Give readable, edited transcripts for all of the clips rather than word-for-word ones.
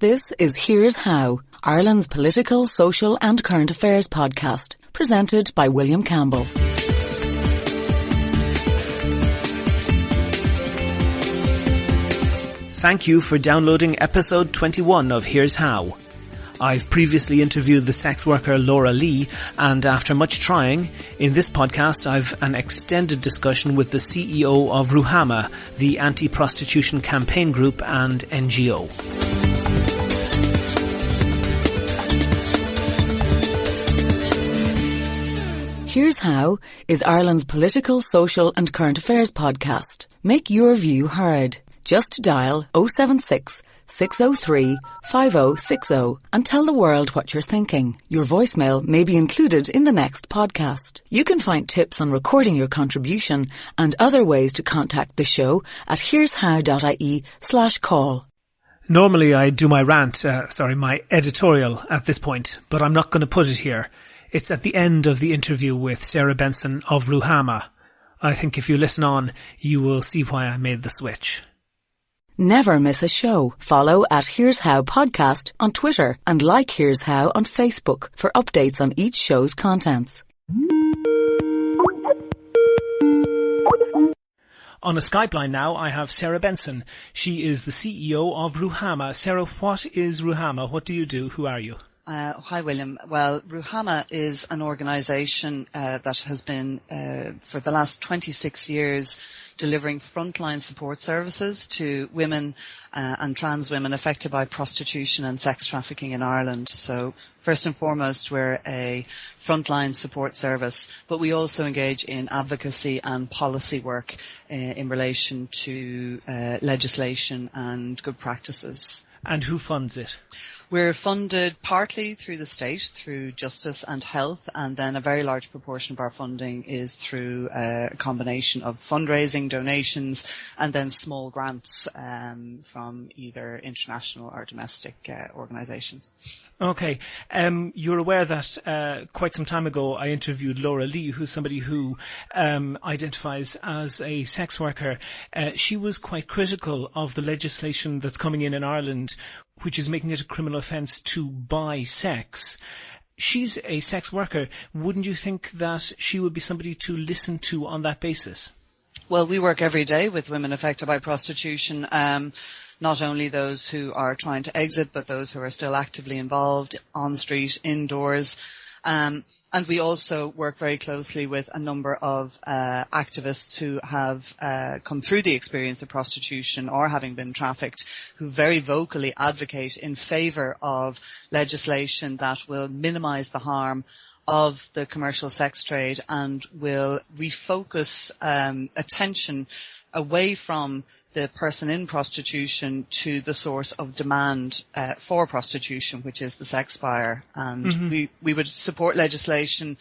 This is Here's How, Ireland's political, social and current affairs podcast, presented by William Campbell. Thank you for downloading episode 21 of Here's How. I've previously interviewed the sex worker Laura Lee, and after much trying, in this podcast I've an extended discussion with the CEO of Ruhama, the anti-prostitution campaign group and NGO. Here's How is Ireland's political, social and current affairs podcast. Make your view heard. Just dial 076 603 5060 and tell the world what you're thinking. Your voicemail may be included in the next podcast. You can find tips on recording your contribution and other ways to contact the show at here'show.ie/call. Normally I do my my editorial at this point, but I'm not going to put it here. It's at the end of the interview with Sarah Benson of Ruhama. I think if you listen on, you will see why I made the switch. Never miss a show. Follow at Here's How Podcast on Twitter and like Here's How on Facebook for updates on each show's contents. On a Skype line now, I have Sarah Benson. She is the CEO of Ruhama. Sarah, what is Ruhama? What do you do? Who are you? Hi, William. Well, Ruhama is an organisation that has been, for the last 26 years, delivering frontline support services to women and trans women affected by prostitution and sex trafficking in Ireland. So, first and foremost, we're a frontline support service, but we also engage in advocacy and policy work in relation to legislation and good practices. And who funds it? We're funded partly through the state, through justice and health, and then a very large proportion of our funding is through a combination of fundraising, donations, and then small grants from either international or domestic organisations. Okay. You're aware that quite some time ago I interviewed Laura Lee, who's somebody who identifies as a sex worker. She was quite critical of the legislation that's coming in Ireland, which is making it a criminal offence to buy sex. She's a sex worker. Wouldn't you think that she would be somebody to listen to on that basis? Well, we work every day with women affected by prostitution, not only those who are trying to exit, but those who are still actively involved on street, indoors. And we also work very closely with a number of activists who have come through the experience of prostitution or having been trafficked, who very vocally advocate in favour of legislation that will minimise the harm of the commercial sex trade and will refocus attention away from the person in prostitution to the source of demand for prostitution, which is the sex buyer. And we would support legislation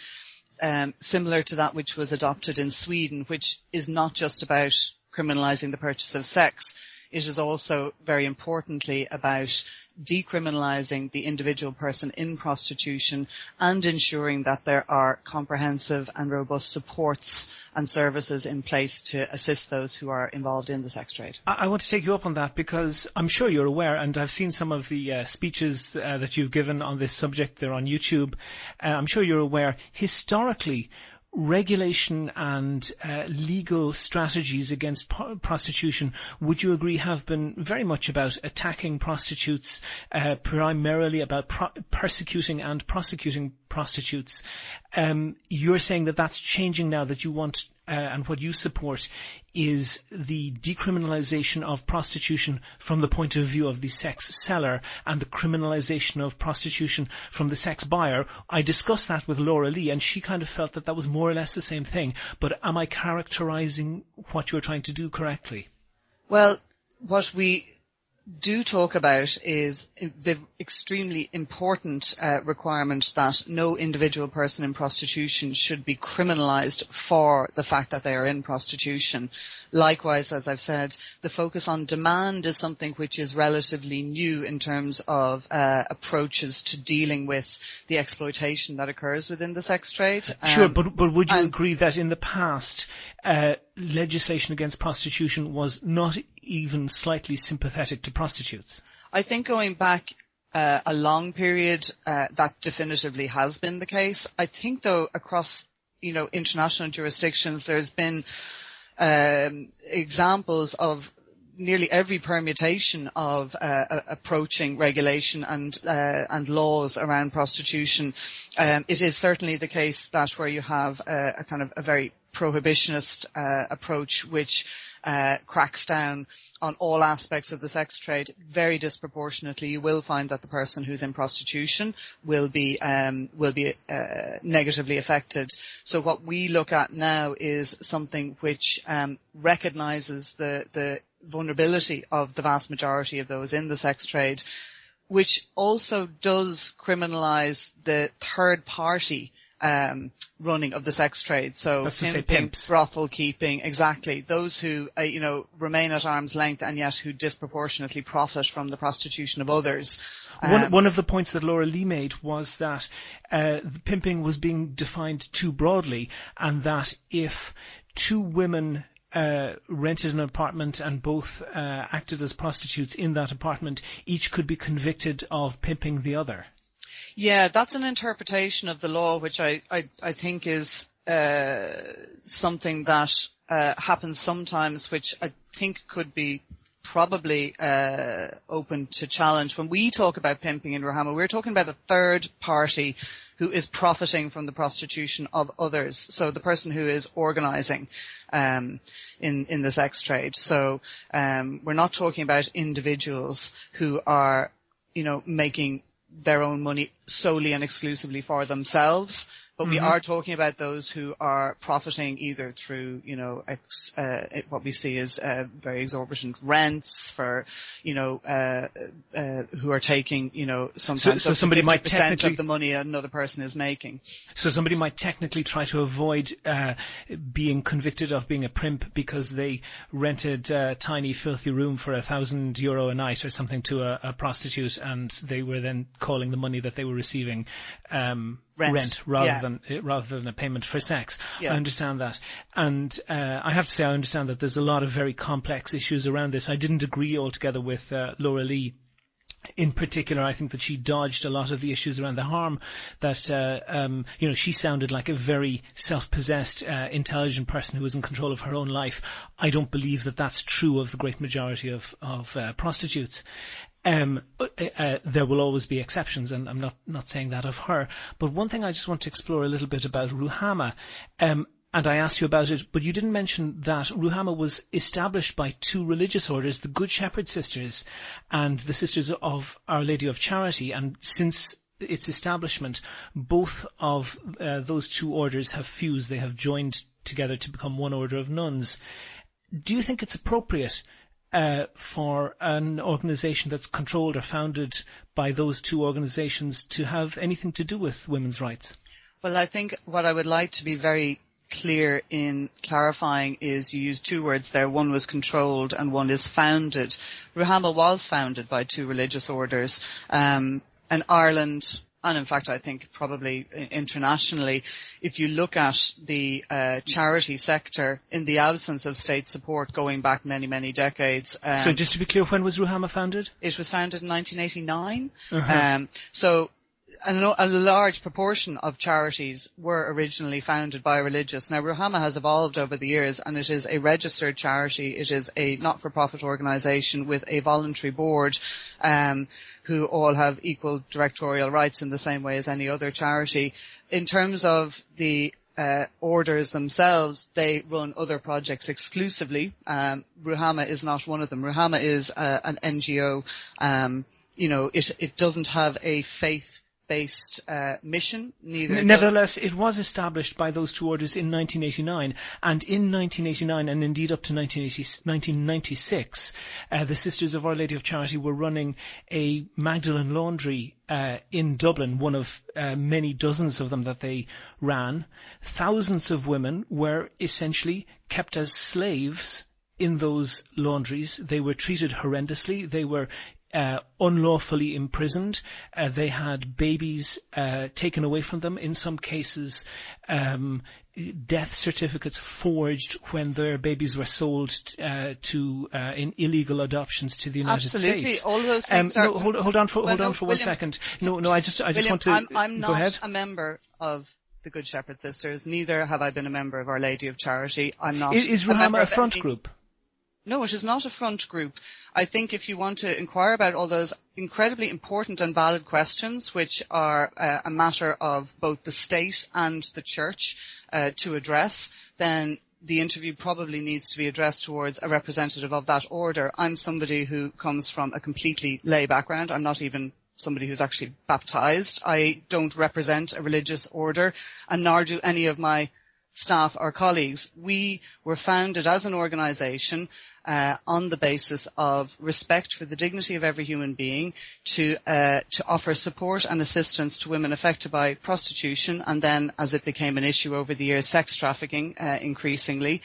similar to that which was adopted in Sweden, which is not just about criminalising the purchase of sex. It is also, very importantly, about decriminalising the individual person in prostitution and ensuring that there are comprehensive and robust supports and services in place to assist those who are involved in the sex trade. I want to take you up on that because I'm sure you're aware, and I've seen some of the speeches that you've given on this subject. They're on YouTube. I'm sure you're aware, historically, regulation and legal strategies against prostitution, would you agree, have been very much about attacking prostitutes, primarily about persecuting and prosecuting prostitutes. You're saying that that's changing now, that you want and what you support is the decriminalisation of prostitution from the point of view of the sex seller and the criminalisation of prostitution from the sex buyer. I discussed that with Laura Lee and she kind of felt that that was more or less the same thing. But am I characterising what you're trying to do correctly? Well, what we do talk about is the extremely important requirement that no individual person in prostitution should be criminalised for the fact that they are in prostitution. Likewise, as I've said, the focus on demand is something which is relatively new in terms of approaches to dealing with the exploitation that occurs within the sex trade. Sure, but would you agree that in the past legislation against prostitution was not even slightly sympathetic to prostitutes? I think going back a long period, that definitively has been the case. I think, though, across, international jurisdictions, there's been examples of nearly every permutation of approaching regulation and laws around prostitution. It is certainly the case that where you have a kind of a very prohibitionist approach which cracks down on all aspects of the sex trade, very disproportionately you will find that the person who's in prostitution will be negatively affected. So what we look at now is something which recognises the vulnerability of the vast majority of those in the sex trade, which also does criminalise the third party running of the sex trade. So that's to say pimps, brothel keeping, exactly. Those who, remain at arm's length and yet who disproportionately profit from the prostitution of others. One of the points that Laura Lee made was that pimping was being defined too broadly, and that if two women rented an apartment and both acted as prostitutes in that apartment, each could be convicted of pimping the other. Yeah, that's an interpretation of the law which I think is something that happens sometimes, which I think could be probably open to challenge. When we talk about pimping in Ruhama, we're talking about a third party who is profiting from the prostitution of others. So the person who is organising in the sex trade. So we're not talking about individuals who are, making their own money solely and exclusively for themselves. But we are talking about those who are profiting either through, what we see as very exorbitant rents for, who are taking, sometimes so somebody might 50% of the money another person is making. So somebody might technically try to avoid being convicted of being a primp because they rented a tiny filthy room for €1,000 a night or something to a prostitute, and they were then calling the money that they were receiving rent rather than a payment for sex. Yeah. I understand that. And I have to say I understand that there's a lot of very complex issues around this. I didn't agree altogether with Laura Lee. In particular, I think that she dodged a lot of the issues around the harm that, she sounded like a very self-possessed, intelligent person who was in control of her own life. I don't believe that that's true of the great majority of prostitutes. There will always be exceptions, and I'm not saying that of her. But one thing I just want to explore a little bit about Ruhama, and I asked you about it, but you didn't mention that Ruhama was established by two religious orders, the Good Shepherd Sisters and the Sisters of Our Lady of Charity, and since its establishment, both of those two orders have fused. They have joined together to become one order of nuns. Do you think it's appropriate for an organisation that's controlled or founded by those two organisations to have anything to do with women's rights? Well, I think what I would like to be very clear in clarifying is you used two words there. One was controlled and one is founded. Ruhama was founded by two religious orders, and Ireland, and in fact I think probably internationally, if you look at the charity sector in the absence of state support going back many, many decades. So just to be clear, when was Ruhama founded? It was founded in 1989. So a large proportion of charities were originally founded by religious. Now, Ruhama has evolved over the years, and it is a registered charity. It is a not-for-profit organisation with a voluntary board who all have equal directorial rights in the same way as any other charity. In terms of the orders themselves, they run other projects exclusively. Ruhama is not one of them. Ruhama is an NGO. It doesn't have a faith-based mission. Nevertheless, it was established by those two orders in 1989, and in 1989 and indeed up to 1996, the Sisters of Our Lady of Charity were running a Magdalen laundry in Dublin, one of many dozens of them that they ran. Thousands of women were essentially kept as slaves in those laundries. They were treated horrendously. They were unlawfully imprisoned. They had babies taken away from them. In some cases, death certificates forged when their babies were sold in illegal adoptions to the United States. All of those things are. Hold on for 1 second. No, I just William, want to. I'm go ahead. not a member of the Good Shepherd Sisters. Neither have I been a member of Our Lady of Charity. I'm not. Is Ruhama a front group? No, it is not a front group. I think if you want to inquire about all those incredibly important and valid questions, which are a matter of both the state and the church to address, then the interview probably needs to be addressed towards a representative of that order. I'm somebody who comes from a completely lay background. I'm not even somebody who's actually baptized. I don't represent a religious order, and nor do any of my staff or colleagues. We were founded as an organisation on the basis of respect for the dignity of every human being, to offer support and assistance to women affected by prostitution, and then, as it became an issue over the years, sex trafficking increasingly.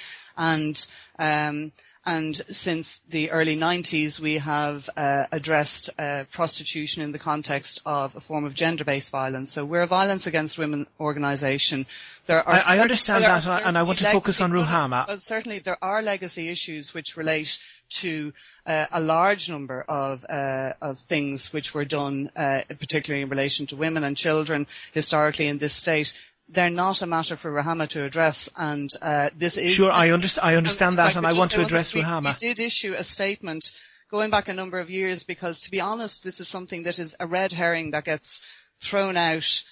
And since the early 90s, we have addressed prostitution in the context of a form of gender-based violence. So we're a violence against women organisation. I understand that, and I want to focus on Ruhama. But certainly there are legacy issues which relate to a large number of things which were done, particularly in relation to women and children historically in this state. They're not a matter for Ruhama to address, and this is... Sure, I understand that, and I want to address Ruhama. We did issue a statement going back a number of years, because, to be honest, this is something that is a red herring that gets thrown out,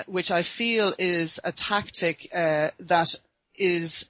which I feel is a tactic that is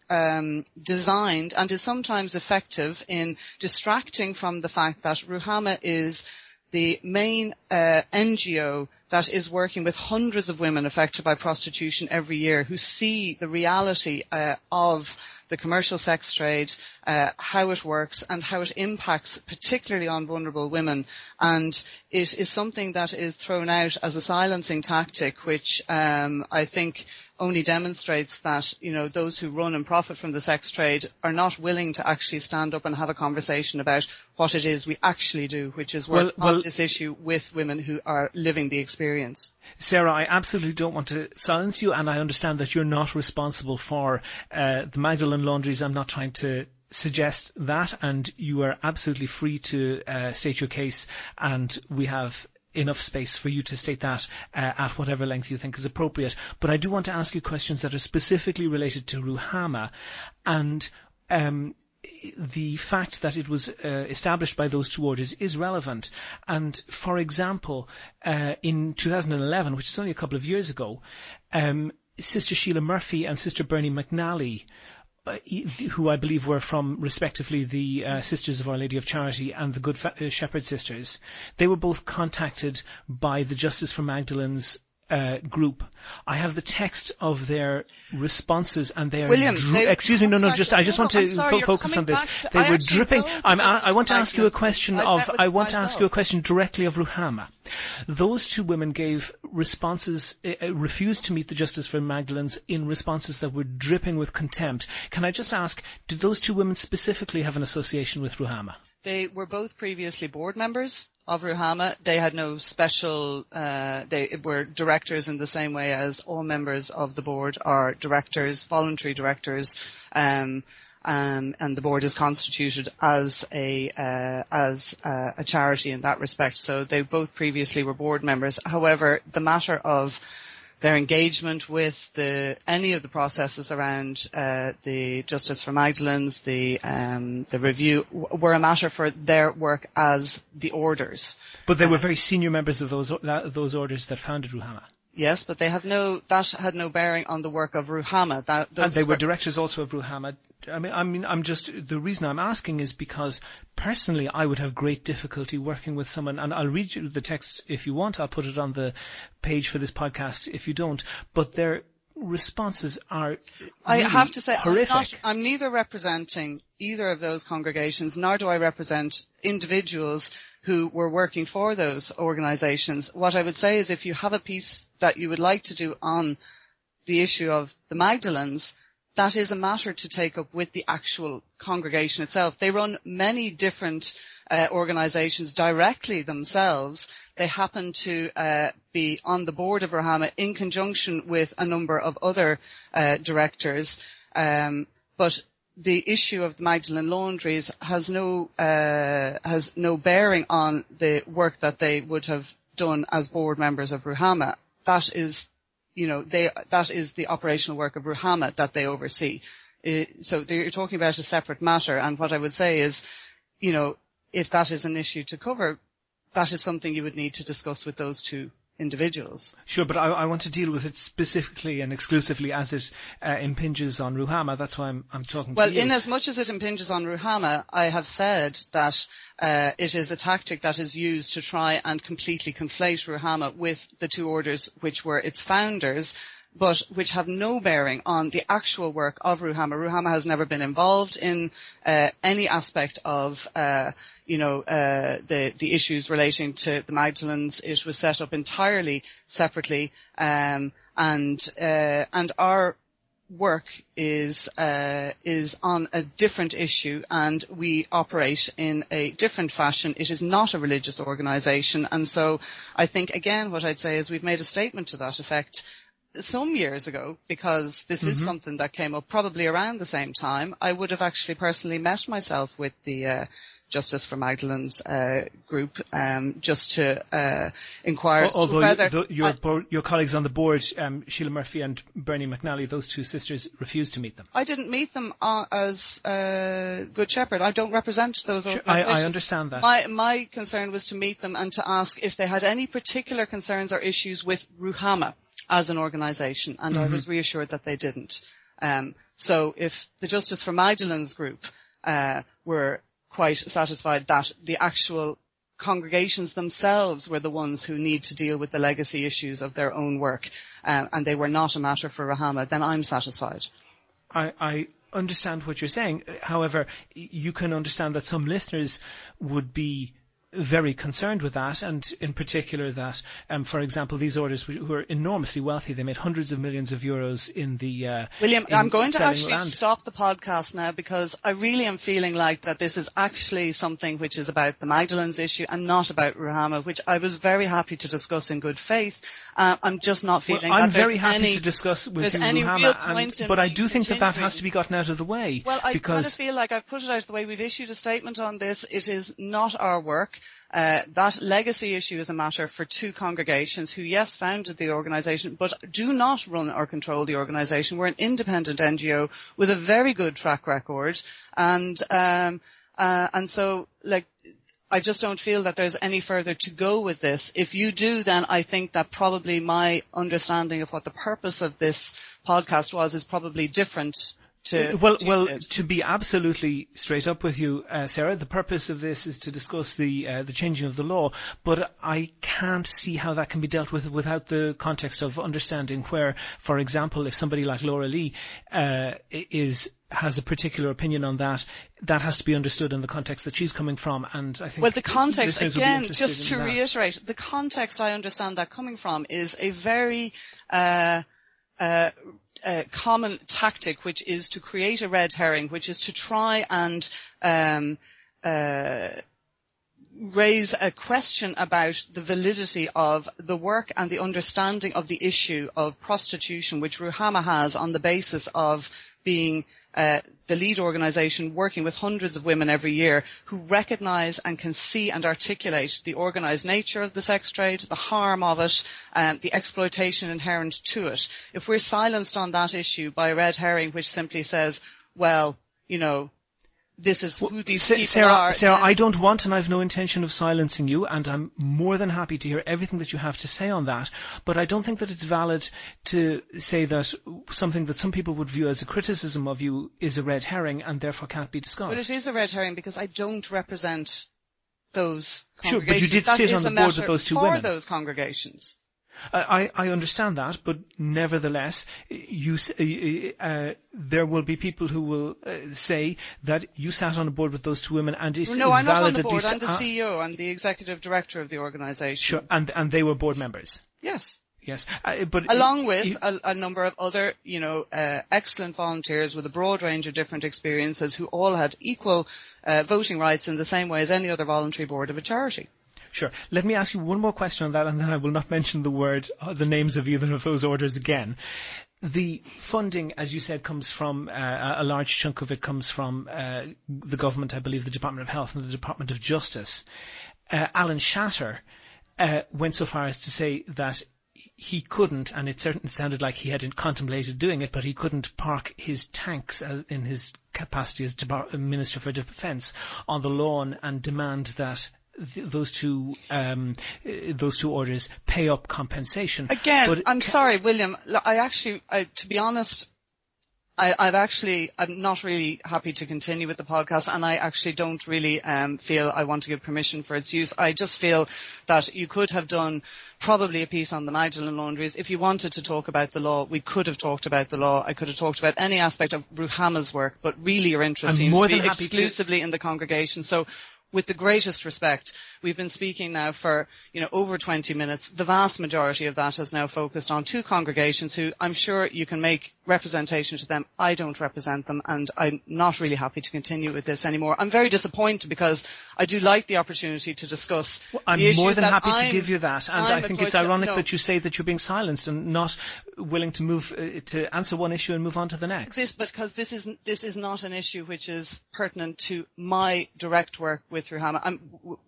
designed and is sometimes effective in distracting from the fact that Ruhama is the main NGO that is working with hundreds of women affected by prostitution every year, who see the reality of the commercial sex trade, how it works and how it impacts particularly on vulnerable women. And it is something that is thrown out as a silencing tactic, which I think only demonstrates that, those who run and profit from the sex trade are not willing to actually stand up and have a conversation about what it is we actually do, which is work on this issue with women who are living the experience. Sarah, I absolutely don't want to silence you, and I understand that you're not responsible for the Magdalene laundries. I'm not trying to suggest that, and you are absolutely free to state your case, and we have enough space for you to state that at whatever length you think is appropriate. But I do want to ask you questions that are specifically related to Ruhama and the fact that it was established by those two orders is relevant. And, for example, in 2011, which is only a couple of years ago, Sister Sheila Murphy and Sister Bernie McNally, who I believe were from, respectively, the Sisters of Our Lady of Charity and the Good Shepherd Sisters, they were both contacted by the Justice for Magdalene's group. I have the text of their responses, and they are... William, I just want to focus on this. They were dripping. I want to ask you a question directly of Ruhama. Those two women gave responses, refused to meet the Justice for Magdalene's in responses that were dripping with contempt. Can I just ask, did those two women specifically have an association with Ruhama? They were both previously board members of Ruhama. They had no special, they were directors in the same way as all members of the board are directors, voluntary directors, and the board is constituted as a charity in that respect. So they both previously were board members. However, the matter of their engagement with any of the processes around the Justice for Magdalene's, the review, were a matter for their work as the orders. But they were very senior members of those orders that founded Ruhama. Yes, but that had no bearing on the work of Ruhama. And they were directors also of Ruhama. The reason I'm asking is because personally I would have great difficulty working with someone, and I'll read you the text if you want. I'll put it on the page for this podcast if you don't. But their responses are really I have to say, horrific. I'm neither representing either of those congregations, nor do I represent individuals who were working for those organisations. What I would say is, if you have a piece that you would like to do on the issue of the Magdalenes, that is a matter to take up with the actual congregation itself. They run many different organisations directly themselves. They happen to be on the board of Ruhama in conjunction with a number of other directors. But the issue of the Magdalene Laundries has no bearing on the work that they would have done as board members of Ruhama. That is, that is the operational work of Ruhama that they oversee. So you're talking about a separate matter. And what I would say is, if that is an issue to cover, that is something you would need to discuss with those two individuals. Sure, but I want to deal with it specifically and exclusively as it impinges on Ruhama. That's why I'm talking to you. Well, in as much as it impinges on Ruhama, I have said that it is a tactic that is used to try and completely conflate Ruhama with the two orders which were its founders, but which have no bearing on the actual work of Ruhama. Ruhama has never been involved in any aspect of, the issues relating to the Magdalenes. It was set up entirely separately, and our work is on a different issue, and we operate in a different fashion. It is not a religious organisation, and so I think again what I'd say is we've made a statement to that effect some years ago, because this is something that came up probably around the same time. I would have actually personally met myself with the Justice for Magdalene's group, just to inquire as to whether your colleagues on the board, Sheila Murphy and Bernie McNally, those two sisters, refused to meet them. I didn't meet them as Good Shepherd. I don't represent those organisations. I understand that. My concern was to meet them and to ask if they had any particular concerns or issues with Ruhama as an organisation, and I was reassured that they didn't. So if the Justice for Magdalene's group were quite satisfied that the actual congregations themselves were the ones who need to deal with the legacy issues of their own work, and they were not a matter for Ruhama, then I'm satisfied. I understand what you're saying. However, you can understand that some listeners would be very concerned with that, and in particular that, for example, these orders who are enormously wealthy, they made hundreds of millions of euros in the William, I'm going to actually land. stop the podcast now, because I really am feeling like that this is actually something which is about the Magdalene's issue and not about Ruhama, which I was very happy to discuss in good faith. I'm just not feeling I'm that there's very happy any, to discuss with you, any Ruhama, real point in but I do think that continuing. has to be gotten out of the way. Well, I because kind of feel like I've put it out of the way. We've issued a statement on this. It is not our work. That legacy issue is a matter for two congregations who, yes, founded the organisation, but do not run or control the organisation. We're an independent NGO with a very good track record, and so, I just don't feel that there's any further to go with this. If you do, then I think that probably my understanding of what the purpose of this podcast was is probably different. To be absolutely straight up with you, Sarah, the purpose of this is to discuss the changing of the law, but I can't see how that can be dealt with without the context of understanding where, for example, if somebody like Laura Lee has a particular opinion on that has to be understood in the context that she's coming from, and I think. Well, the context again, just to reiterate, the context I understand that coming from is a very common tactic, which is to create a red herring, which is to try and raise a question about the validity of the work and the understanding of the issue of prostitution, which Ruhama has on the basis of being the lead organisation working with hundreds of women every year who recognise and can see and articulate the organised nature of the sex trade, the harm of it, the exploitation inherent to it. If we're silenced on that issue by a red herring which simply says, well, this is who these people are. Sarah, I don't want, and I've no intention of silencing you, and I'm more than happy to hear everything that you have to say on that, but I don't think that it's valid to say that something that some people would view as a criticism of you is a red herring and therefore can't be discussed. Well, it is a red herring because I don't represent those congregations. Sure, but you did sit on the board with those two women. For those congregations. I understand that, but nevertheless, there will be people who will say that you sat on a board with those two women, and it's no, I'm valid not on the at board. least. I'm the CEO. I'm the executive director of the organisation. Sure, and they were board members. Yes. Yes, but along with a number of other, excellent volunteers with a broad range of different experiences who all had equal voting rights in the same way as any other voluntary board of a charity. Sure. Let me ask you one more question on that, and then I will not mention the names of either of those orders again. The funding, as you said, comes from a large chunk of it comes from the government, I believe, the Department of Health and the Department of Justice. Alan Shatter went so far as to say that he couldn't, and it certainly sounded like he hadn't contemplated doing it, but he couldn't park his tanks in his capacity as Minister for Defence on the lawn and demand that those two orders pay up compensation. Again, but I'm sorry, William. To be honest, I'm not really happy to continue with the podcast, and I actually don't really feel I want to give permission for its use. I just feel that you could have done probably a piece on the Magdalene laundries. If you wanted to talk about the law, we could have talked about the law. I could have talked about any aspect of Ruhama's work, but really your interest seems to be exclusively in the congregation. So, with the greatest respect, we've been speaking now for, over 20 minutes. The vast majority of that has now focused on two congregations who I'm sure you can make representation to them. I don't represent them, and I'm not really happy to continue with this anymore. I'm very disappointed because I do like the opportunity to discuss I'm the issues more than happy to give you that, and I think it's ironic that you say that you're being silenced and not willing to move to answer one issue and move on to the next. Because this is not an issue which is pertinent to my direct work with Ruhama.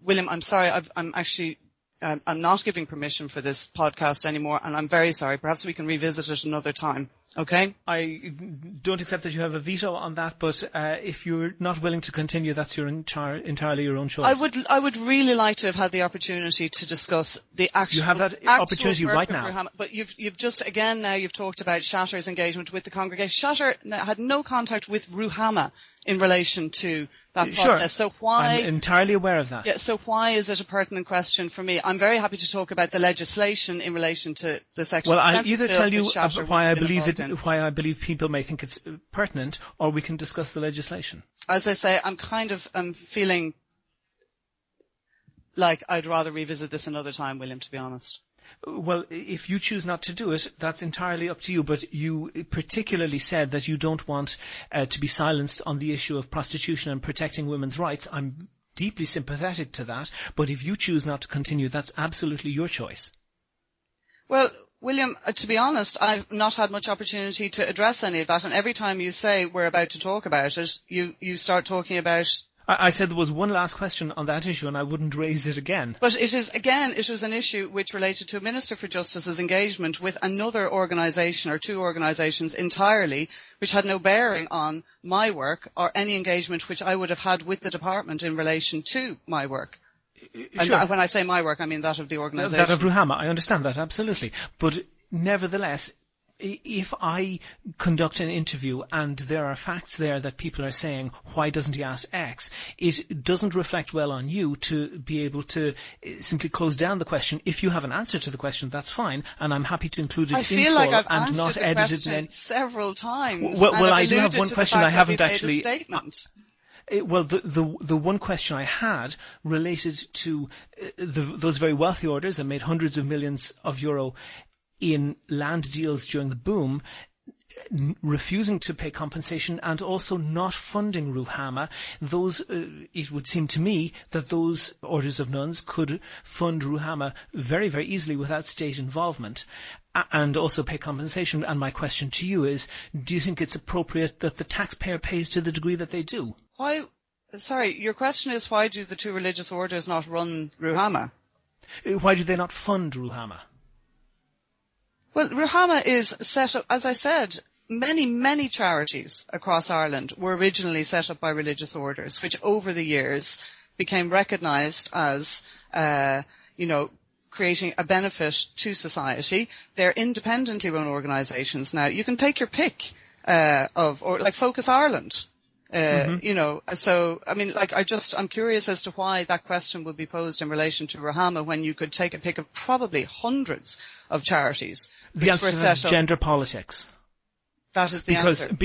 William, I'm sorry, I'm not giving permission for this podcast anymore, and I'm very sorry. Perhaps we can revisit it another time. Okay? I don't accept that you have a veto on that, but if you're not willing to continue, that's entirely your own choice. I would really like to have had the opportunity to discuss the actual. You have that opportunity right now. Ruhama, but you've just again now you've talked about Shatter's engagement with the congregation. Shatter had no contact with Ruhama in relation to that process. Sure. So why? I'm entirely aware of that. Yeah. So why is it a pertinent question for me? I'm very happy to talk about the legislation in relation to the sexual. Well, I'll either tell you why I believe people may think it's pertinent, or we can discuss the legislation. As I say, I'm feeling like I'd rather revisit this another time, William, to be honest. Well, if you choose not to do it, that's entirely up to you, but you particularly said that you don't want to be silenced on the issue of prostitution and protecting women's rights. I'm deeply sympathetic to that, but if you choose not to continue, that's absolutely your choice. Well, William, to be honest, I've not had much opportunity to address any of that, and every time you say we're about to talk about it, you start talking about... I said there was one last question on that issue, and I wouldn't raise it again. But it was an issue which related to a Minister for Justice's engagement with another organisation or two organisations entirely, which had no bearing on my work or any engagement which I would have had with the department in relation to my work. Sure. And when I say my work, I mean that of the organisation. That of Ruhama, I understand that, absolutely. But nevertheless, if I conduct an interview and there are facts there that people are saying, why doesn't he ask X? It doesn't reflect well on you to be able to simply close down the question. If you have an answer to the question, that's fine, and I'm happy to include it in full like I've and not edit it in several times. Well, I do have one question I haven't actually... Statement. Well, the one question I had related to those very wealthy orders that made hundreds of millions of euro in land deals during the boom, refusing to pay compensation and also not funding Ruhama. It would seem to me that those orders of nuns could fund Ruhama very, very easily without state involvement and also pay compensation. And my question to you is, do you think it's appropriate that the taxpayer pays to the degree that they do? Your question is, why do the two religious orders not run Ruhama? Why do they not fund Ruhama? Well, Ruhama is set up, as I said, many, many charities across Ireland were originally set up by religious orders, which over the years became recognised as, creating a benefit to society. They're independently run organisations now. You can take your pick like Focus Ireland. So, I mean, I'm curious as to why that question would be posed in relation to Ruhama when you could take a pick of probably hundreds of charities. The answer is gender politics. That is the answer.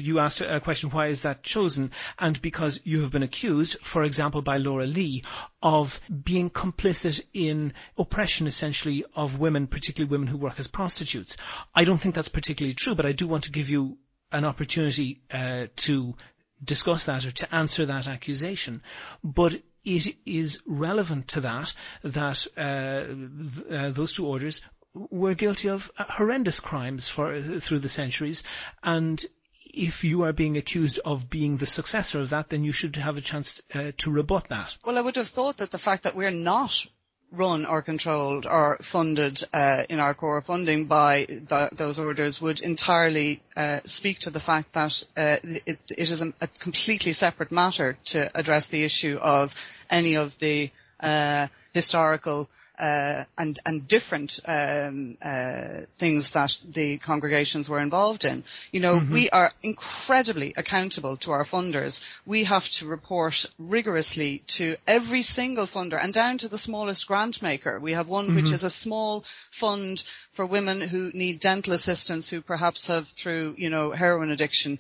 You asked a question, why is that chosen? And because you have been accused, for example, by Laura Lee, of being complicit in oppression, essentially, of women, particularly women who work as prostitutes. I don't think that's particularly true, but I do want to give you an opportunity to discuss that or to answer that accusation. But it is relevant to that those two orders were guilty of horrendous crimes through the centuries, and if you are being accused of being the successor of that, then you should have a chance to rebut that. Well, I would have thought that the fact that we're not run or controlled or funded in our core funding by those orders would entirely speak to the fact that it is a completely separate matter to address the issue of any of the historical and different things that the congregations were involved in. You know, we are incredibly accountable to our funders. We have to report rigorously to every single funder and down to the smallest grant maker. We have one which is a small fund for women who need dental assistance, who perhaps have through, heroin addiction.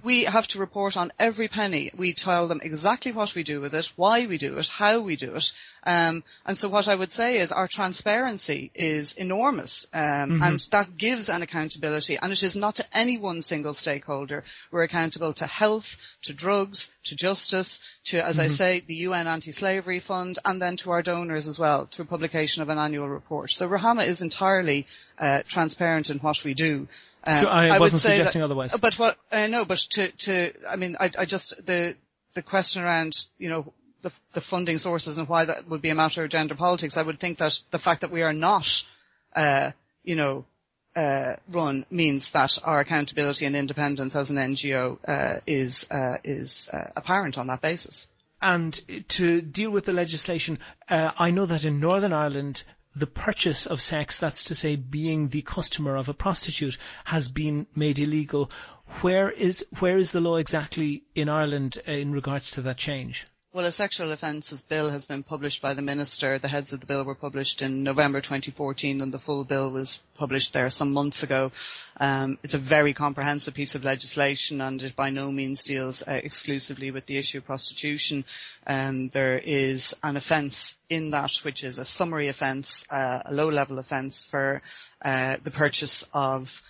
We have to report on every penny. We tell them exactly what we do with it, why we do it, how we do it. And so what I would say is our transparency is enormous, and that gives an accountability, and it is not to any one single stakeholder. We're accountable to health, to drugs, to justice, to, as I say, the UN Anti-Slavery Fund, and then to our donors as well, through publication of an annual report. So Ruhama is entirely transparent in what we do. Sure, I wasn't suggesting otherwise. But what I know, but the question around, the funding sources and why that would be a matter of gender politics, I would think that the fact that we are not, run means that our accountability and independence as an NGO is apparent on that basis. And to deal with the legislation, I know that in Northern Ireland, the purchase of sex, that's to say being the customer of a prostitute, has been made illegal. Where is the law exactly in Ireland in regards to that change? Well, a sexual offences bill has been published by the Minister. The heads of the bill were published in November 2014 and the full bill was published there some months ago. It's a very comprehensive piece of legislation and it by no means deals exclusively with the issue of prostitution. There is an offence in that which is a summary offence, a low-level offence for the purchase of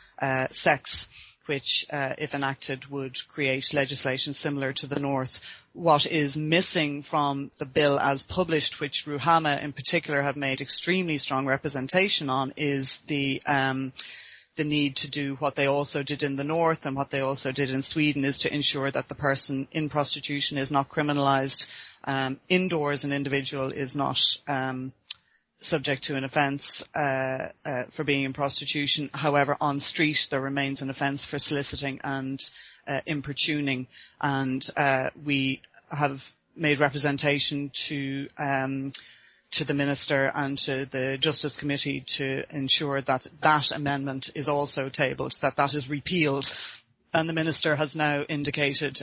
sex, which, if enacted, would create legislation similar to the North. What is missing from the bill as published, which Ruhama in particular have made extremely strong representation on, is the need to do what they also did in the North and what they also did in Sweden, is to ensure that the person in prostitution is not criminalised. Indoors, an individual is not subject to an offence for being in prostitution. However, on street there remains an offence for soliciting and importuning, and we have made representation to the Minister and to the Justice Committee to ensure that that amendment is also tabled, that is repealed. And the Minister has now indicated,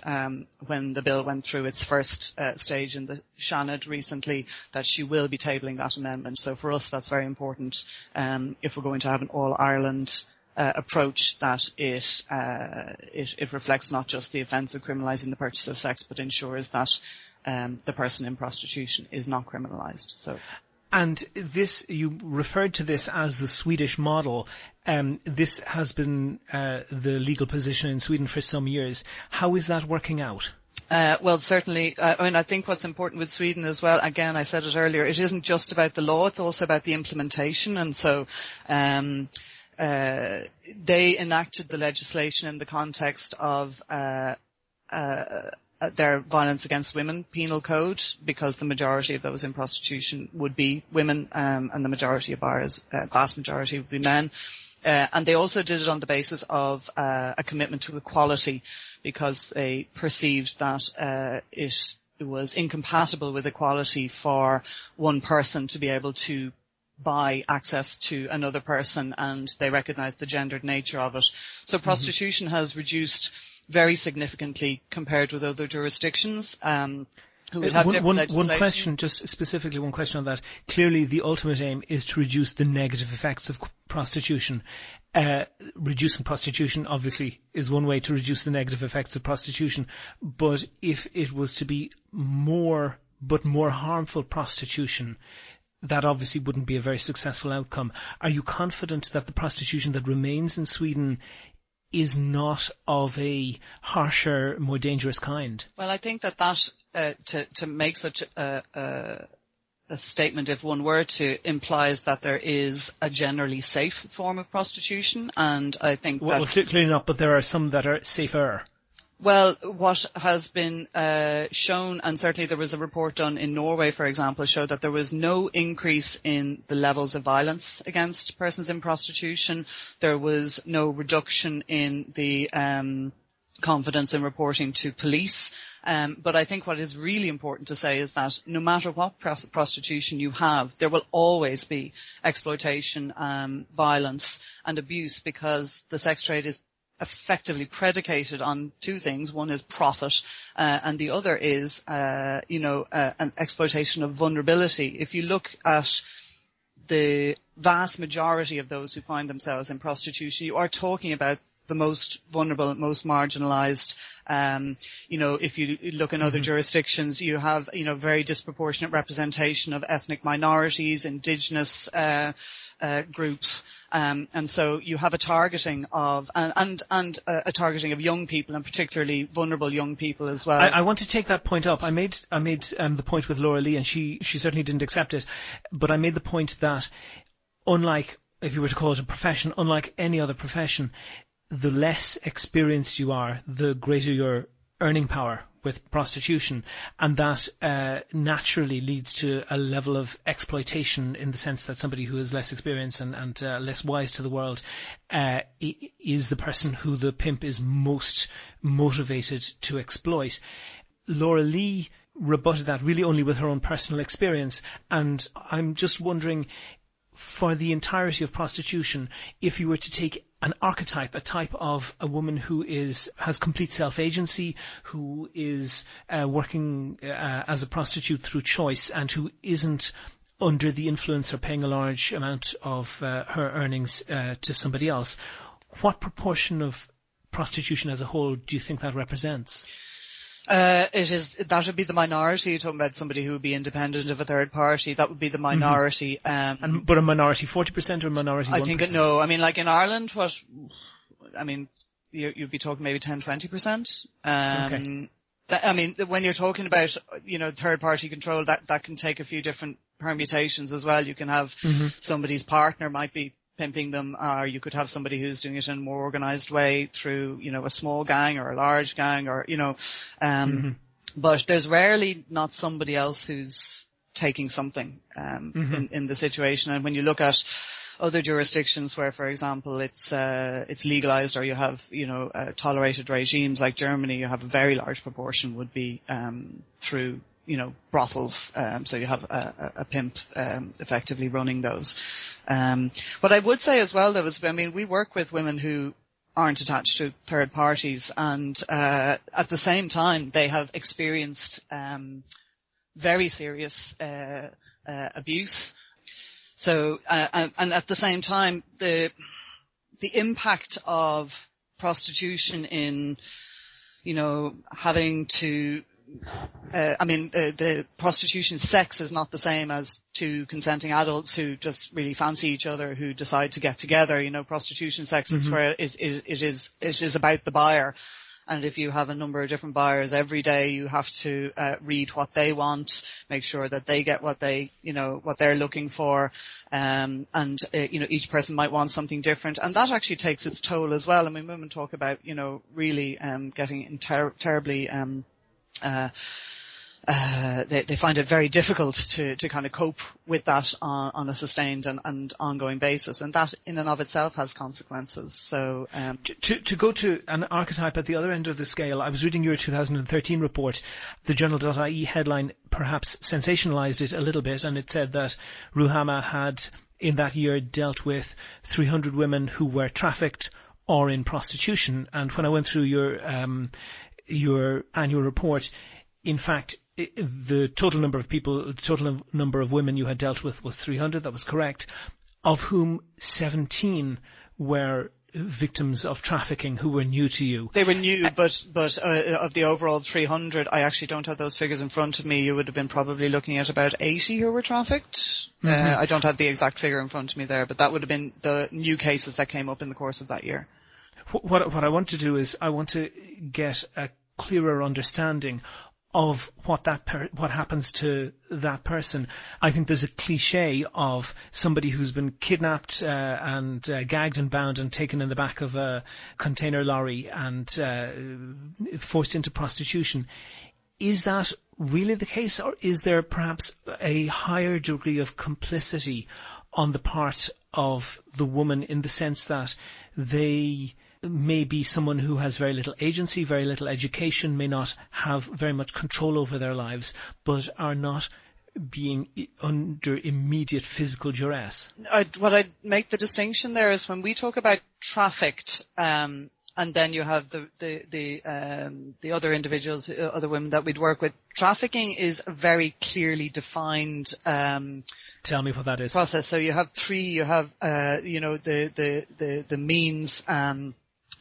when the bill went through its first stage in the Seanad recently, that she will be tabling that amendment. So for us, that's very important if we're going to have an all-Ireland approach, that it reflects not just the offence of criminalising the purchase of sex, but ensures that the person in prostitution is not criminalised. So. And this, you referred to this as the Swedish model. This has been the legal position in Sweden for some years. How is that working out? Well, certainly, I think what's important with Sweden as well, again, I said it earlier, it isn't just about the law, it's also about the implementation. And so, they enacted the legislation in the context of, their violence against women penal code, because the majority of those in prostitution would be women, and the majority of buyers, vast majority would be men. And they also did it on the basis of a commitment to equality, because they perceived that it was incompatible with equality for one person to be able to buy access to another person, and they recognised the gendered nature of it. So prostitution has reduced very significantly compared with other jurisdictions. who would have different legislation. One question, just specifically one question on that. Clearly the ultimate aim is to reduce the negative effects of prostitution. Reducing prostitution obviously is one way to reduce the negative effects of prostitution, but if it was to be more harmful prostitution, that obviously wouldn't be a very successful outcome. Are you confident that the prostitution that remains in Sweden is not of a harsher, more dangerous kind? Well, I think that to make such a statement, if one were to, implies that there is a generally safe form of prostitution, and I think well, clearly not, but there are some that are safer. Well, what has been shown, and certainly there was a report done in Norway, for example, showed that there was no increase in the levels of violence against persons in prostitution. There was no reduction in the confidence in reporting to police. But I think what is really important to say is that no matter what prostitution you have, there will always be exploitation, violence and abuse, because the sex trade is effectively predicated on two things. One is profit, and the other is, an exploitation of vulnerability. If you look at the vast majority of those who find themselves in prostitution, you are talking about the most vulnerable, most marginalized. If you look in other jurisdictions, you have, very disproportionate representation of ethnic minorities, indigenous groups, and so you have a targeting of and a targeting of young people, and particularly vulnerable young people as well. I want to take that point up. I made the point with Laura Lee, and she certainly didn't accept it, but I made the point that unlike, if you were to call it a profession, unlike any other profession, the less experienced you are, the greater your earning power with prostitution, and that naturally leads to a level of exploitation, in the sense that somebody who is less experienced and less wise to the world is the person who the pimp is most motivated to exploit. Laura Lee rebutted that really only with her own personal experience, and I'm just wondering, for the entirety of prostitution, if you were to take an archetype, a type of a woman who has complete self-agency, who is working as a prostitute through choice, and who isn't under the influence or paying a large amount of her earnings to somebody else, what proportion of prostitution as a whole do you think that represents? That would be the minority. You're talking about somebody who would be independent of a third party. That would be the minority. But a minority 40% or a minority 1%? I think no. I mean, like in Ireland, you'd be talking maybe 10-20%. Okay. I mean, when you're talking about, third party control, that can take a few different permutations as well. You can have somebody's partner might be pimping them, or you could have somebody who's doing it in a more organized way through, a small gang or a large gang, or, but there's rarely not somebody else who's taking something, in the situation. And when you look at other jurisdictions where, for example, it's legalized, or you have, tolerated regimes like Germany, you have a very large proportion would be, through, brothels, so you have a pimp effectively running those. What I would say as well, though, is, we work with women who aren't attached to third parties, and at the same time they have experienced very serious abuse. So and at the same time, the impact of prostitution in having to the prostitution sex is not the same as two consenting adults who just really fancy each other, who decide to get together. Prostitution sex is where it is about the buyer. And if you have a number of different buyers every day, you have to read what they want, make sure that they get what what they're looking for. Each person might want something different. And that actually takes its toll as well. Women talk about, really getting terribly they find it very difficult to kind of cope with that on a sustained and ongoing basis, and that in and of itself has consequences. So to go to an archetype at the other end of the scale, I was reading your 2013 report. The Journal.ie headline perhaps sensationalized it a little bit, and it said that Ruhama had in that year dealt with 300 women who were trafficked or in prostitution. And when I went through your annual report, in fact, the total number of people, the total number of women you had dealt with was 300. That was correct. Of whom 17 were victims of trafficking who were new to you. They were new, but of the overall 300, I actually don't have those figures in front of me. You would have been probably looking at about 80 who were trafficked. I don't have the exact figure in front of me there, but that would have been the new cases that came up in the course of that year. What I want to do is I want to get a clearer understanding of what happens to that person. I think there's a cliche of somebody who's been kidnapped and gagged and bound and taken in the back of a container lorry and forced into prostitution. Is that really the case, or is there perhaps a higher degree of complicity on the part of the woman, in the sense that they may be someone who has very little agency, very little education, may not have very much control over their lives, but are not being under immediate physical duress? What I'd make the distinction there is when we talk about trafficked, and then you have the other individuals, other women that we'd work with. Trafficking is a very clearly defined Tell me what that is. Process. So you have three. You have the means.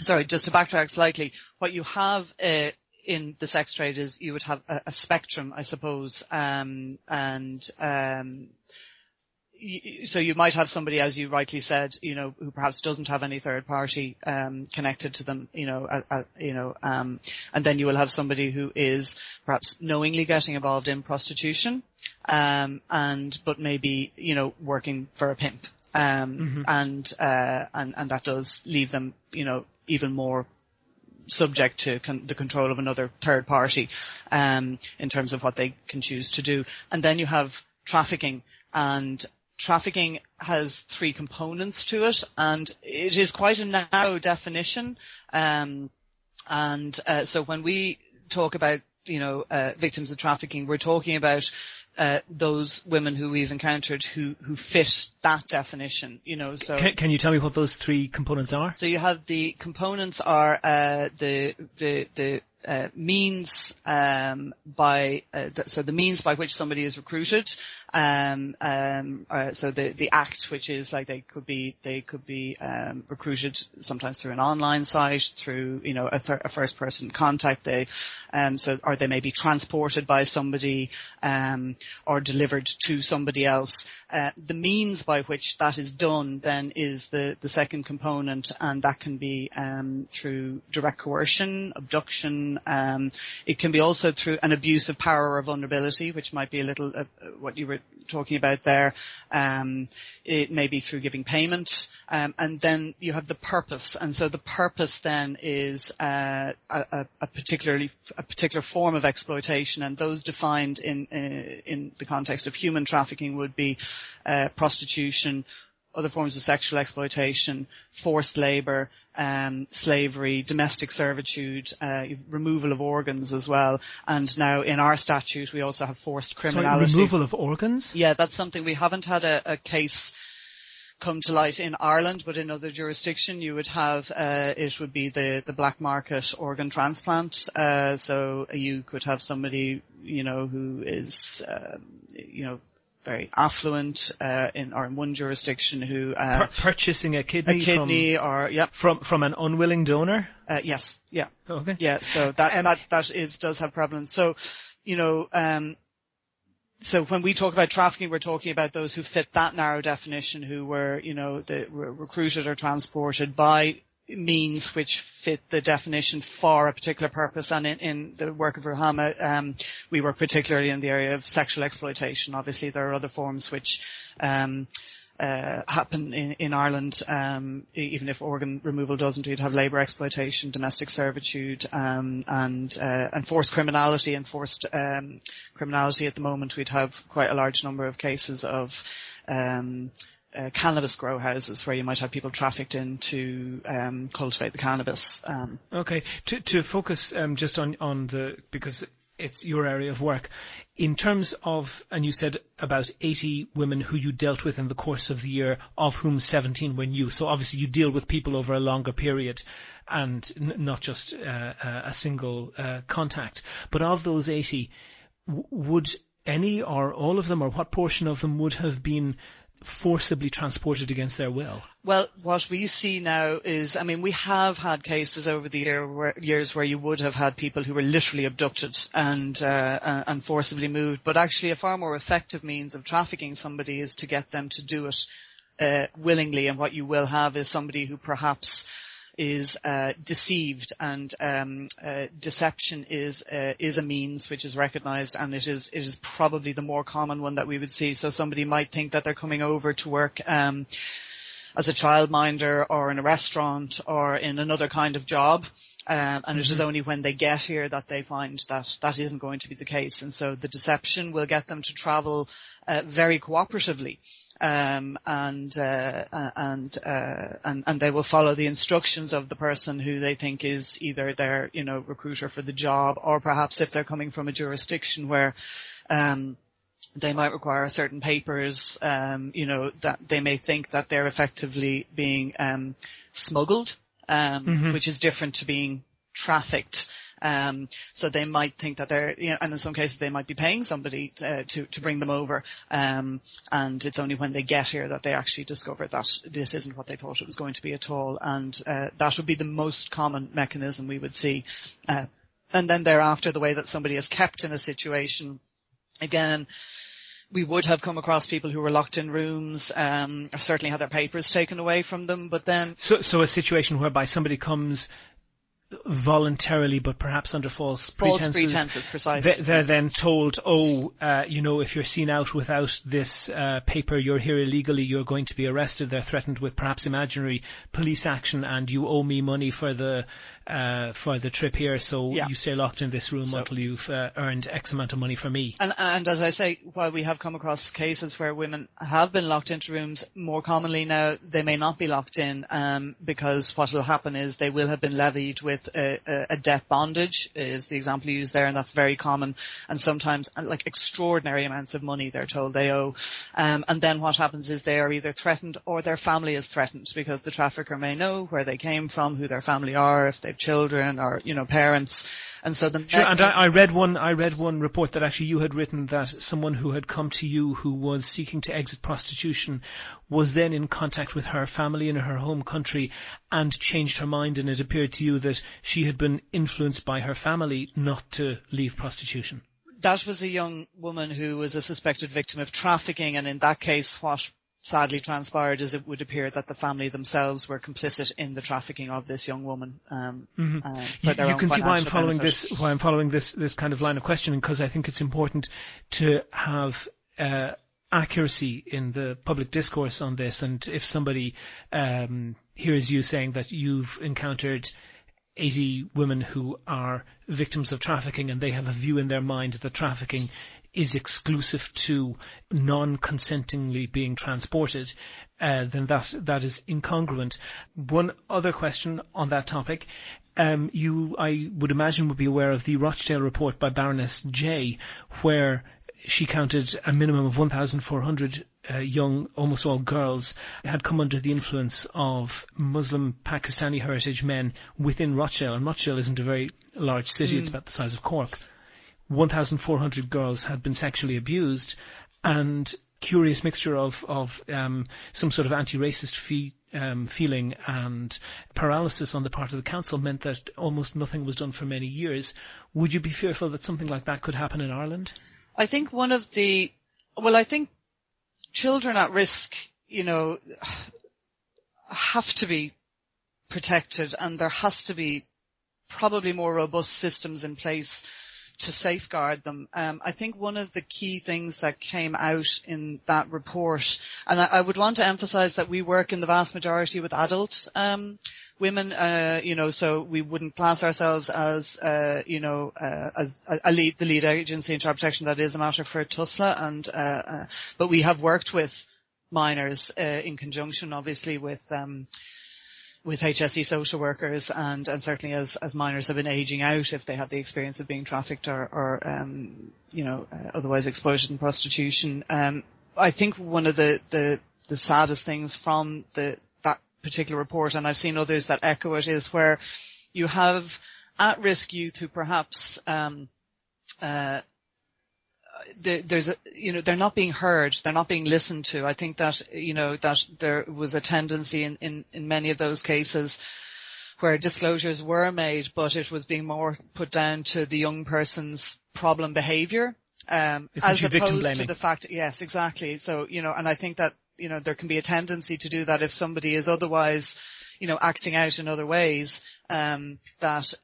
Sorry, just to backtrack slightly. What you have in the sex trade is you would have a spectrum, I suppose, so you might have somebody, as you rightly said, who perhaps doesn't have any third party connected to them, and then you will have somebody who is perhaps knowingly getting involved in prostitution, but maybe working for a pimp, and that does leave them, even more subject to the control of another third party in terms of what they can choose to do. And then you have trafficking, and trafficking has three components to it, and it is quite a narrow definition. So when we talk about, victims of trafficking, we're talking about those women who we've encountered who fit that definition, so. Can you tell me what those three components are? So you have the components are, the means, the means by which somebody is recruited, so the act, which is like they could be recruited sometimes through an online site, through, a first person contact, or they may be transported by somebody, or delivered to somebody else. The means by which that is done then is the second component, and that can be, through direct coercion, abduction. It can be also through an abuse of power or vulnerability, which might be a little what you were talking about there. It may be through giving payment, and then you have the purpose. And so the purpose then is a particular form of exploitation, and those defined in the context of human trafficking would be prostitution, other forms of sexual exploitation, forced labour, slavery, domestic servitude, removal of organs as well. And now in our statute we also have forced criminality. Sorry, removal of organs? Yeah, that's something we haven't had a case come to light in Ireland, but in other jurisdiction you would have, it would be the black market organ transplant. So you could have somebody, who is, very affluent, in one jurisdiction who, purchasing a kidney from an unwilling donor? Yes. Yeah. Okay. Yeah. So does have prevalence. So, so when we talk about trafficking, we're talking about those who fit that narrow definition, who were, were recruited or transported by means which fit the definition for a particular purpose. And in the work of Ruhama, we work particularly in the area of sexual exploitation. Obviously, there are other forms which happen in Ireland, even if organ removal doesn't. We'd have labour exploitation, domestic servitude, and forced criminality. And forced criminality at the moment, we'd have quite a large number of cases of cannabis grow houses where you might have people trafficked in to cultivate the cannabis. Okay, to focus just on because it's your area of work. In terms of, and you said about 80 women who you dealt with in the course of the year, of whom 17 were new. So obviously you deal with people over a longer period and not just a single contact. But of those 80, would any or all of them, or what portion of them would have been forcibly transported against their will? Well, what we see now is, I mean, we have had cases over the years where you would have had people who were literally abducted and forcibly moved, but actually a far more effective means of trafficking somebody is to get them to do it willingly, and what you will have is somebody who perhaps is deceived, and deception is a means which is recognised, and it is probably the more common one that we would see. So somebody might think that they're coming over to work as a childminder or in a restaurant or in another kind of job, and it is only when they get here that they find that that isn't going to be the case. And so the deception will get them to travel very cooperatively. And they will follow the instructions of the person who they think is either their, recruiter for the job, or perhaps if they're coming from a jurisdiction where, they might require certain papers, that they may think that they're effectively being, smuggled, which is different to being trafficked. So they might think that they're, and in some cases they might be paying somebody to bring them over. And it's only when they get here that they actually discover that this isn't what they thought it was going to be at all. And that would be the most common mechanism we would see. And then thereafter, the way that somebody is kept in a situation, again, we would have come across people who were locked in rooms, or certainly had their papers taken away from them, but then... So a situation whereby somebody comes voluntarily, but perhaps under false pretenses, precisely. They're then told, if you're seen out without this paper, you're here illegally, you're going to be arrested. They're threatened with perhaps imaginary police action, and you owe me money for the trip here, so you stay locked in this room until you've earned X amount of money for me. And as I say, while we have come across cases where women have been locked into rooms, more commonly now they may not be locked in, because what will happen is they will have been levied with a debt bondage, is the example used there, and that's very common. And sometimes like extraordinary amounts of money they're told they owe. And then what happens is they are either threatened or their family is threatened, because the trafficker may know where they came from, who their family are, if they've children or, parents. And so the sure, and I read one report that actually you had written that someone who had come to you who was seeking to exit prostitution was then in contact with her family in her home country and changed her mind, and it appeared to you that she had been influenced by her family not to leave prostitution. That was a young woman who was a suspected victim of trafficking, and in that case what sadly transpired is it would appear that the family themselves were complicit in the trafficking of this young woman. For their you own can see why I'm following benefit. why I'm following this kind of line of questioning, because I think it's important to have accuracy in the public discourse on this. And if somebody hears you saying that you've encountered 80 women who are victims of trafficking and they have a view in their mind that trafficking is exclusive to non-consentingly being transported, then that is incongruent. One other question on that topic. You, I would imagine, would be aware of the Rochdale report by Baroness J, where she counted a minimum of 1,400 young, almost all girls, had come under the influence of Muslim Pakistani heritage men within Rochdale. And Rochdale isn't a very large city, it's about the size of Cork. 1,400 girls had been sexually abused, and curious mixture of some sort of anti-racist feeling and paralysis on the part of the council meant that almost nothing was done for many years. Would you be fearful that something like that could happen in Ireland? I think I think children at risk, have to be protected, and there has to be probably more robust systems in place to safeguard them. I think one of the key things that came out in that report, and I would want to emphasize that we work in the vast majority with adult women, so we wouldn't class ourselves as, as the lead agency in child protection. That is a matter for TUSLA, but we have worked with minors in conjunction, obviously, with with HSE social workers, and certainly as minors have been aging out, if they have the experience of being trafficked or otherwise exploited in prostitution. I think one of the saddest things from that particular report, and I've seen others that echo it, is where you have at-risk youth who perhaps they're not being heard, they're not being listened to. I think that, that there was a tendency in many of those cases where disclosures were made, but it was being more put down to the young person's problem behavior, as opposed to the fact, yes, exactly. So, and I think that, there can be a tendency to do that if somebody is otherwise, acting out in other ways, that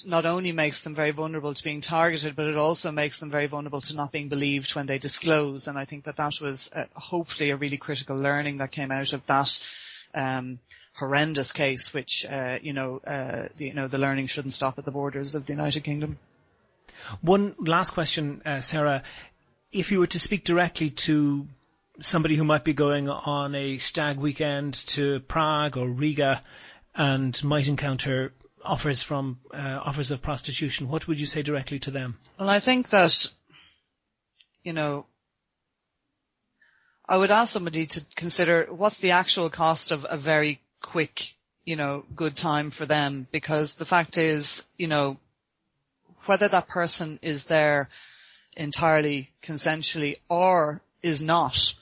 not only makes them very vulnerable to being targeted, but it also makes them very vulnerable to not being believed when they disclose. And I think that was hopefully a really critical learning that came out of that horrendous case, which, the learning shouldn't stop at the borders of the United Kingdom. One last question, Sarah. If you were to speak directly to somebody who might be going on a stag weekend to Prague or Riga and might encounter offers of prostitution, what would you say directly to them? Well, I think that, I would ask somebody to consider what's the actual cost of a very quick, good time for them, because the fact is, whether that person is there entirely consensually or is not,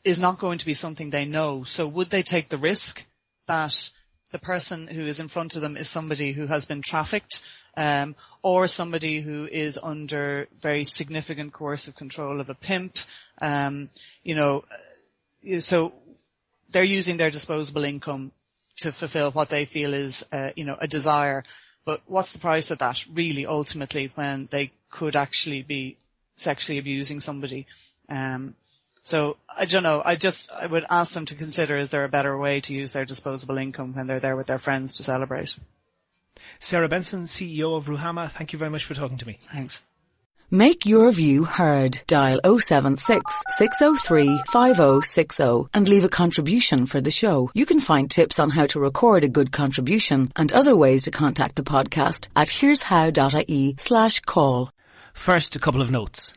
is not going to be something they know. So would they take the risk that the person who is in front of them is somebody who has been trafficked, or somebody who is under very significant coercive control of a pimp? So they're using their disposable income to fulfill what they feel is, a desire. But what's the price of that, really, ultimately, when they could actually be sexually abusing somebody? So I don't know. I would ask them to consider, is there a better way to use their disposable income when they're there with their friends to celebrate? Sarah Benson, CEO of Ruhama, thank you very much for talking to me. Thanks. Make your view heard. Dial 076 603 5060 and leave a contribution for the show. You can find tips on how to record a good contribution and other ways to contact the podcast at here'show.ie/call. First, a couple of notes.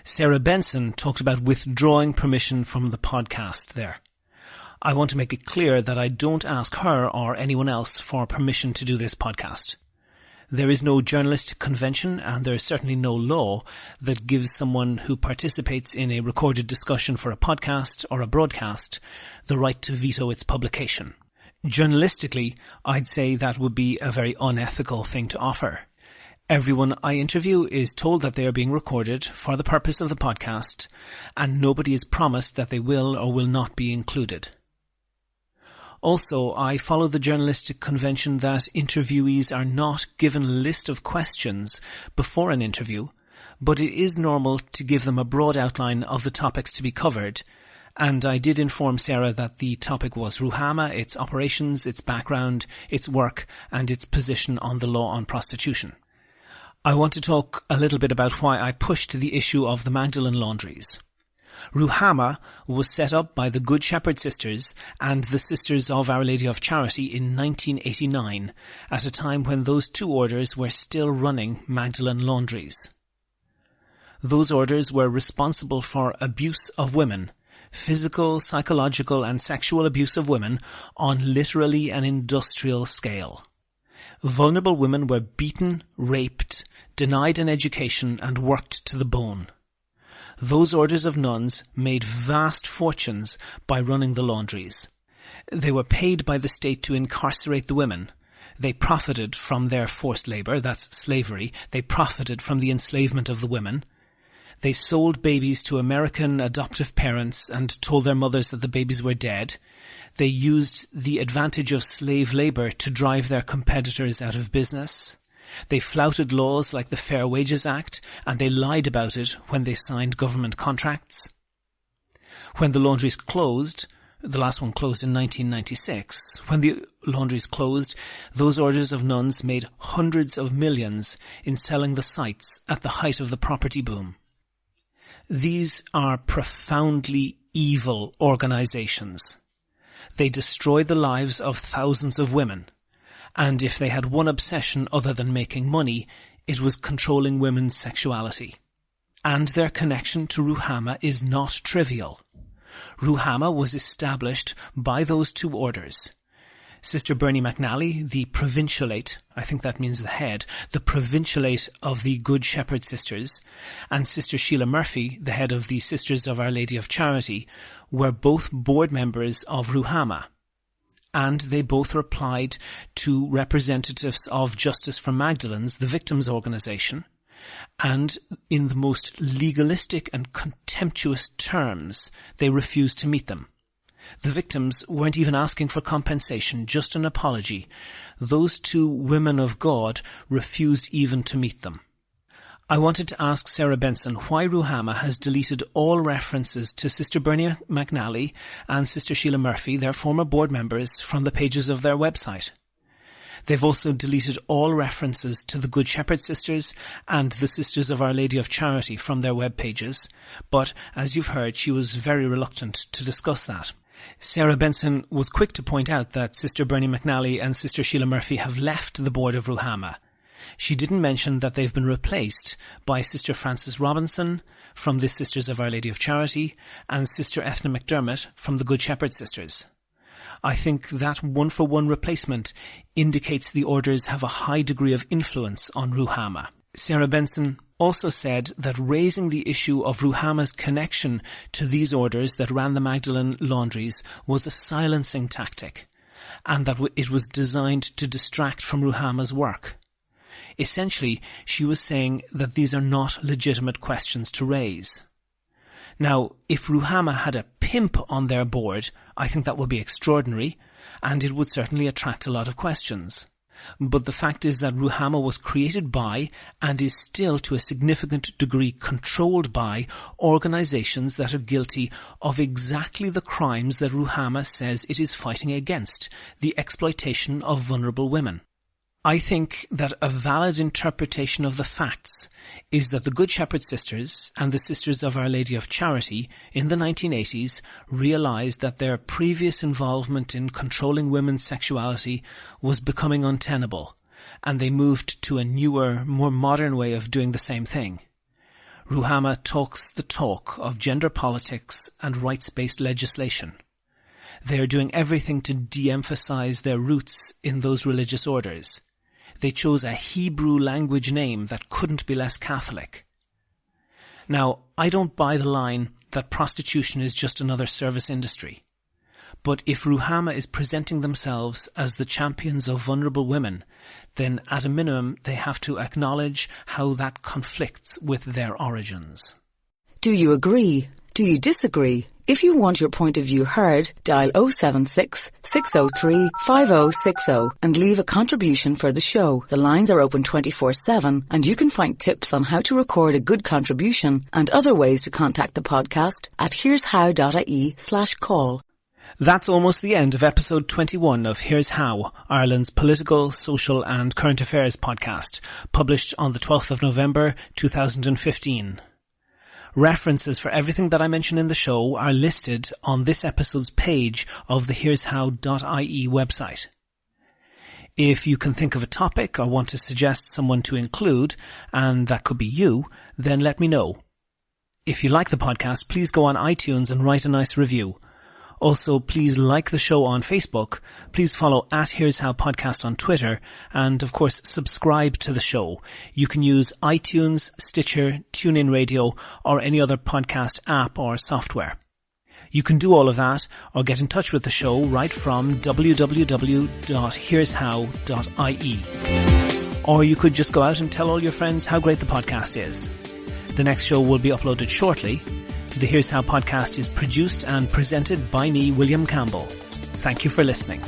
Sarah Benson talked about withdrawing permission from the podcast there. I want to make it clear that I don't ask her or anyone else for permission to do this podcast. There is no journalistic convention, and there is certainly no law that gives someone who participates in a recorded discussion for a podcast or a broadcast the right to veto its publication. Journalistically, I'd say that would be a very unethical thing to offer. Everyone I interview is told that they are being recorded for the purpose of the podcast, and nobody is promised that they will or will not be included. Also, I follow the journalistic convention that interviewees are not given a list of questions before an interview, but it is normal to give them a broad outline of the topics to be covered, and I did inform Sarah that the topic was Ruhama, its operations, its background, its work, and its position on the law on prostitution. I want to talk a little bit about why I pushed the issue of the Magdalene laundries. Ruhama was set up by the Good Shepherd Sisters and the Sisters of Our Lady of Charity in 1989, at a time when those two orders were still running Magdalene laundries. Those orders were responsible for abuse of women, physical, psychological and sexual abuse of women on literally an industrial scale. Vulnerable women were beaten, raped, denied an education and worked to the bone. Those orders of nuns made vast fortunes by running the laundries. They were paid by the state to incarcerate the women. They profited from their forced labour, that's slavery. They profited from the enslavement of the women. They sold babies to American adoptive parents and told their mothers that the babies were dead. They used the advantage of slave labour to drive their competitors out of business. They flouted laws like the Fair Wages Act, and they lied about it when they signed government contracts. When the laundries closed, the last one closed in 1996, when the laundries closed, those orders of nuns made hundreds of millions in selling the sites at the height of the property boom. These are profoundly evil organizations. they destroyed the lives of thousands of women. And if they had one obsession other than making money, it was controlling women's sexuality. And their connection to Ruhama is not trivial. Ruhama was established by those two orders. Sister Bernie McNally, the provincialate, I think that means the head, the provincialate of the Good Shepherd Sisters, and Sister Sheila Murphy, the head of the Sisters of Our Lady of Charity, were both board members of Ruhama. And they both replied to representatives of Justice for Magdalens, the victims' organisation, and in the most legalistic and contemptuous terms, they refused to meet them. The victims weren't even asking for compensation, just an apology. Those two women of God refused even to meet them. I wanted to ask Sarah Benson why Ruhama has deleted all references to Sister Bernie McNally and Sister Sheila Murphy, their former board members, from the pages of their website. They've also deleted all references to the Good Shepherd Sisters and the Sisters of Our Lady of Charity from their web pages, but as you've heard, she was very reluctant to discuss that. Sarah Benson was quick to point out that Sister Bernie McNally and Sister Sheila Murphy have left the board of Ruhama. She didn't mention that they've been replaced by Sister Frances Robinson from the Sisters of Our Lady of Charity and Sister Ethna McDermott from the Good Shepherd Sisters. I think that one-for-one replacement indicates the orders have a high degree of influence on Ruhama. Sarah Benson also said that raising the issue of Ruhama's connection to these orders that ran the Magdalene laundries was a silencing tactic, and that it was designed to distract from Ruhama's work. Essentially, she was saying that these are not legitimate questions to raise. Now, if Ruhama had a pimp on their board, I think that would be extraordinary, and it would certainly attract a lot of questions. But the fact is that Ruhama was created by, and is still to a significant degree controlled by, organizations that are guilty of exactly the crimes that Ruhama says it is fighting against, the exploitation of vulnerable women. I think that a valid interpretation of the facts is that the Good Shepherd Sisters and the Sisters of Our Lady of Charity in the 1980s realized that their previous involvement in controlling women's sexuality was becoming untenable, and they moved to a newer, more modern way of doing the same thing. Ruhama talks the talk of gender politics and rights-based legislation. They are doing everything to de-emphasize their roots in those religious orders. They chose a Hebrew language name that couldn't be less Catholic. Now, I don't buy the line that prostitution is just another service industry. But if Ruhama is presenting themselves as the champions of vulnerable women, then at a minimum they have to acknowledge how that conflicts with their origins. Do you agree? Do you disagree? If you want your point of view heard, dial 076 603 5060 and leave a contribution for the show. The lines are open 24/7 and you can find tips on how to record a good contribution and other ways to contact the podcast at here'show.ie/call. That's almost the end of episode 21 of Here's How, Ireland's political, social and current affairs podcast, published on the 12th of November 2015. References for everything that I mention in the show are listed on this episode's page of the here'show.ie website. If you can think of a topic or want to suggest someone to include, and that could be you, then let me know. If you like the podcast, please go on iTunes and write a nice review. Also, please like the show on Facebook, please follow @Here'sHowPodcast on Twitter, and of course subscribe to the show. You can use iTunes, Stitcher, TuneIn Radio, or any other podcast app or software. You can do all of that, or get in touch with the show right from www.here'show.ie. Or you could just go out and tell all your friends how great the podcast is. The next show will be uploaded shortly. The Here's How podcast is produced and presented by me, William Campbell. Thank you for listening.